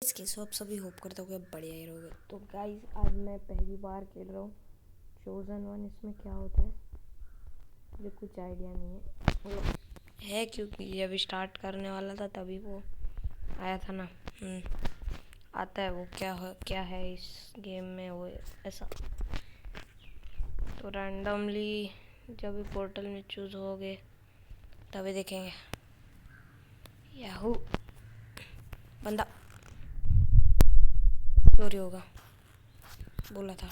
इसके सो आप सभी होप करता हूँ कि बढ़िया ही रहोगे। तो गाइस आज मैं पहली बार खेल रहा हूँ चोज़न वन। इसमें क्या होता है मुझे कुछ आइडिया नहीं है, मतलब है क्योंकि जब स्टार्ट करने वाला था तभी वो आया था ना। आता है वो क्या है इस गेम में वो ऐसा। तो रैंडमली जब भी पोर्टल में चूज़ होगे तभी देखेंगे। याहू बंदा चोरी होगा बोला था।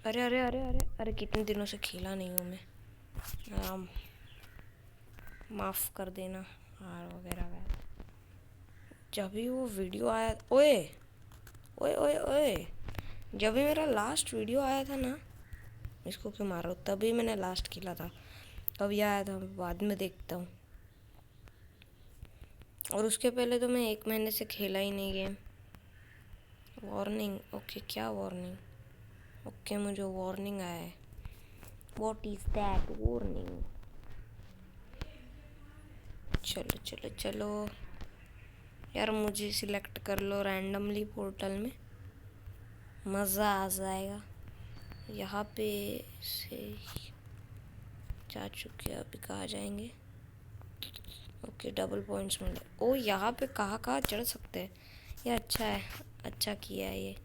अरे अरे अरे अरे अरे कितने दिनों से खेला नहीं हूँ मैं। माफ़ कर देना और वगैरह वगैरह। जब भी वो वीडियो आया, ओए ओए ओए ओए, जब भी मेरा लास्ट वीडियो आया था ना, इसको क्यों मार रहा हूँ, तभी मैंने लास्ट खेला था। कब ये आया था बाद में देखता हूँ। और उसके पहले तो मैं 1 महीने से खेला ही नहीं गेम। वार्निंग, ओके क्या वार्निंग? ओके मुझे वार्निंग आया है। What is that warning? चलो चलो चलो यार, मुझे सिलेक्ट कर लो रैंडमली पोर्टल में, मज़ा आ जाएगा। यहाँ पे से जा चुके हैं, अभी कहाँ जाएंगे? ओके डबल पॉइंट्स मिले। ओ यहाँ पे कहाँ कहाँ चढ़ सकते हैं, ये अच्छा है, अच्छा किया है ये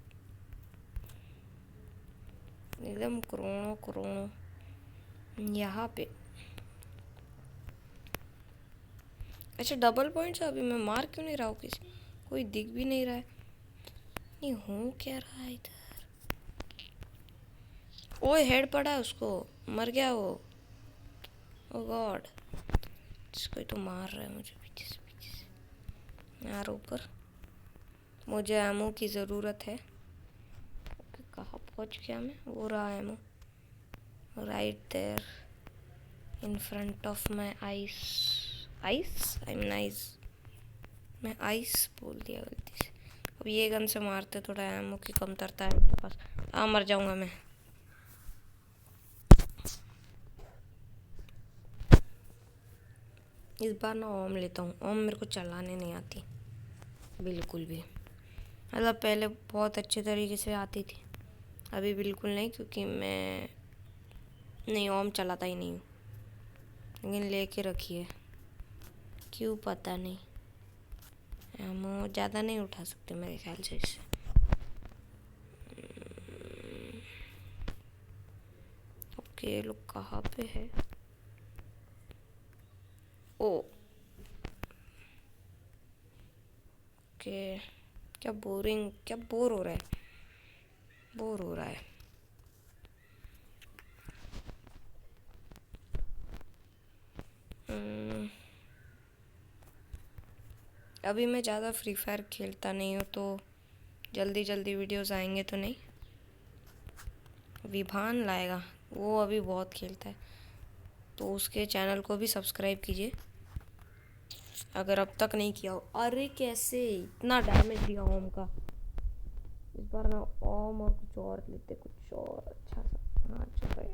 एकदम करोड़ों करोड़ों यहाँ पे। अच्छा डबल पॉइंट्स, अभी मैं मार क्यों नहीं रहा हूँ किसी, कोई दिख भी नहीं रहा है। नहीं हूँ क्या रहा है इधर? ओए हेड पड़ा है उसको, मर गया वो। ओ गॉड, कोई तो मार रहा है मुझे पीछे से यार। ऊपर मुझे एमो की ज़रूरत है। ओके कहाँ पहुँच गया मैं? वो रहा एमो right there in front of my ice. Ice I mean ice, मैं आइस बोल दिया गलती से। अब ये गन से मारते थोड़ा एमो की कमतरता है मेरे पास। मर जाऊंगा मैं। इस बार ना ओम लेता हूँ। ओम मेरे को चलाने नहीं आती बिल्कुल भी, मतलब पहले बहुत अच्छे तरीके से आती थी, अभी बिल्कुल नहीं, क्योंकि मैं नहीं ओम चलाता ही नहीं हूँ। लेकिन लेके रखी है, क्यों पता नहीं। एमो ज़्यादा नहीं उठा सकते मेरे ख्याल से इससे। ओके लोग कहाँ पे है? ओ ओके, क्या बोरिंग, क्या बोर हो रहा है, बोर हो रहा है। अभी मैं ज़्यादा फ्री फायर खेलता नहीं हूँ, तो जल्दी जल्दी वीडियोस आएंगे तो नहीं। विभान लाएगा, वो अभी बहुत खेलता है, तो उसके चैनल को भी सब्सक्राइब कीजिए अगर अब तक नहीं किया हो। अरे कैसे इतना डैमेज दिया ओम का। इस बार ना ओम और कुछ और लेते, कुछ और अच्छा सा। हाँ चल रहा है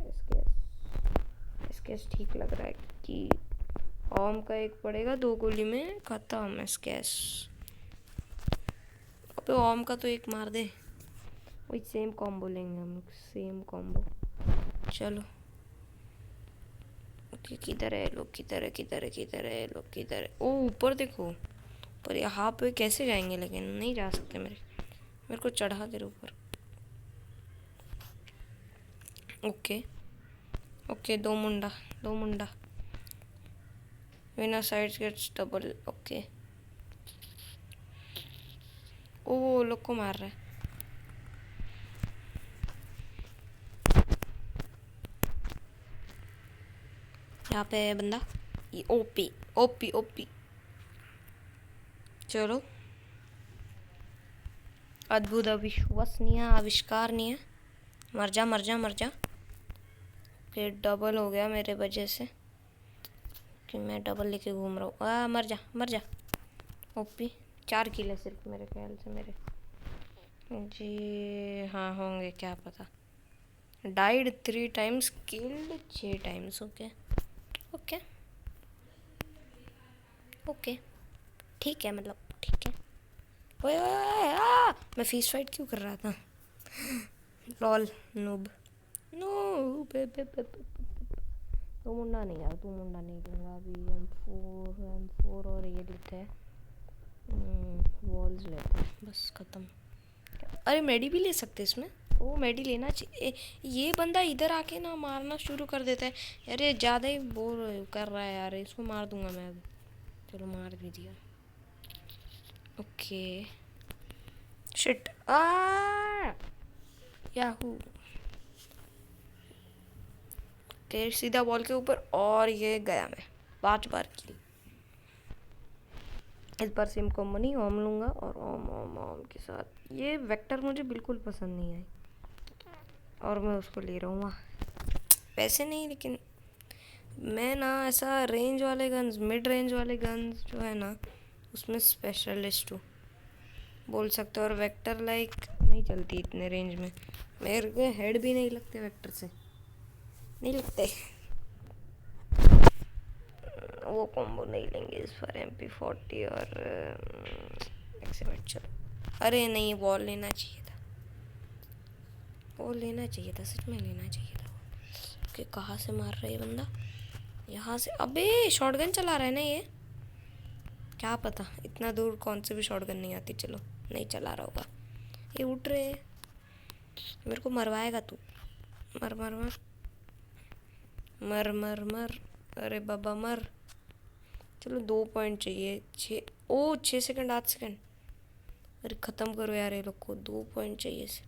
एसकेएस ठीक लग रहा है कि ओम का एक पड़ेगा 2 गोली में खत्म एसकेएस। अबे ओम का तो एक मार दे, वही सेम कॉम्बो लेंगे हम लोग, सेम कॉम्बो। चलो ओके किधर है लोग, किधर है किधर है किधर है लोग, किधर है? ओ ऊपर देखो, पर यहाँ पे कैसे जाएंगे? लेकिन नहीं जा सकते, मेरे को चढ़ा दे ऊपर। ओके ओके दो मुंडा winner sides gets double. Okay ओ लोग को मार रहा है। यहाँ पे है बंदा, ये ओपी ओपी ओपी। चलो अद्भुत अविश्वसनीय आविष्कारनीय, मर जा मर जा मर जा। फिर डबल हो गया मेरे वजह से कि मैं डबल लेके घूम रहा हूँ। मर जा मर जा। ओपी 4 किल है सिर्फ मेरे ख्याल से मेरे जी, हाँ होंगे क्या पता। Died 3 times, killed 6 times. Okay okay okay ठीक है, मतलब ठीक है। ओए ओए ओए मैं फीस फाइट क्यों कर रहा था? लॉल नूब नूब तो मुंडा नहीं यार, तू मुंडा नहीं करूँगा अभी। M4 और ये लेते हैं, वॉल्स लेते हैं, बस ख़त्म। अरे मेडी भी ले सकते इसमें। ओ मेडी लेना चाहिए। ये बंदा इधर आके ना मारना शुरू कर देता है यार, ये ज़्यादा ही बोर कर रहा है यार, इसको मार दूंगा मैं अब। चलो मार भी दिया। Okay shit Yahoo. तेरे सीधा बॉल के ऊपर और ये गया मैं 5 बार की। इस बार सेम कॉम्बो नहीं, ओम लूँगा और ओम ओम ओम के साथ। ये वेक्टर मुझे बिल्कुल पसंद नहीं आई और मैं उसको ले रहा हूँ। पैसे नहीं, लेकिन मैं ना ऐसा रेंज वाले गन्स, मिड रेंज वाले गन्स जो है ना उसमें स्पेशलिस्ट हूँ बोल सकते हो। और वेक्टर लाइक नहीं चलती इतने रेंज में, मेरे को हेड भी नहीं लगते वेक्टर से, नहीं लगते। वो कॉम्बो नहीं लेंगे इस बार, MP40 और एक्सीमेट। चलो अरे नहीं, वॉल लेना चाहिए था, वॉल लेना चाहिए था, सच में लेना चाहिए था। ओके कहाँ से मार रहा है ये बंदा? यहाँ से। अबे शॉटगन चला रहा है ना ये, क्या पता इतना दूर कौन से भी शॉटगन नहीं आती। चलो नहीं चला रहा होगा। ये उठ रहे, मेरे को मरवाएगा तू। मर मर मर मर मर मर, अरे बाबा मर। चलो 2 पॉइंट चाहिए। 6 सेकंड 8 सेकंड। अरे ख़त्म करो यार ये लोग को, 2 पॉइंट चाहिए से।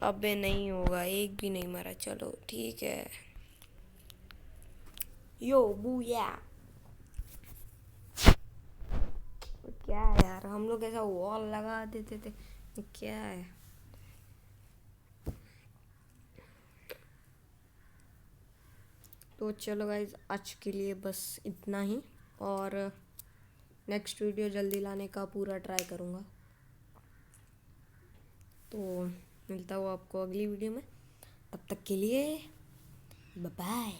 अबे नहीं होगा, एक भी नहीं मारा। चलो ठीक है। यो बूया। क्या है यार, हम लोग ऐसा वॉल लगा देते थे, क्या है। तो चलो गाइज आज के लिए बस इतना ही, और नेक्स्ट वीडियो जल्दी लाने का पूरा ट्राई करूँगा। तो मिलता हूँ आपको अगली वीडियो में, तब तक के लिए बाय बाय।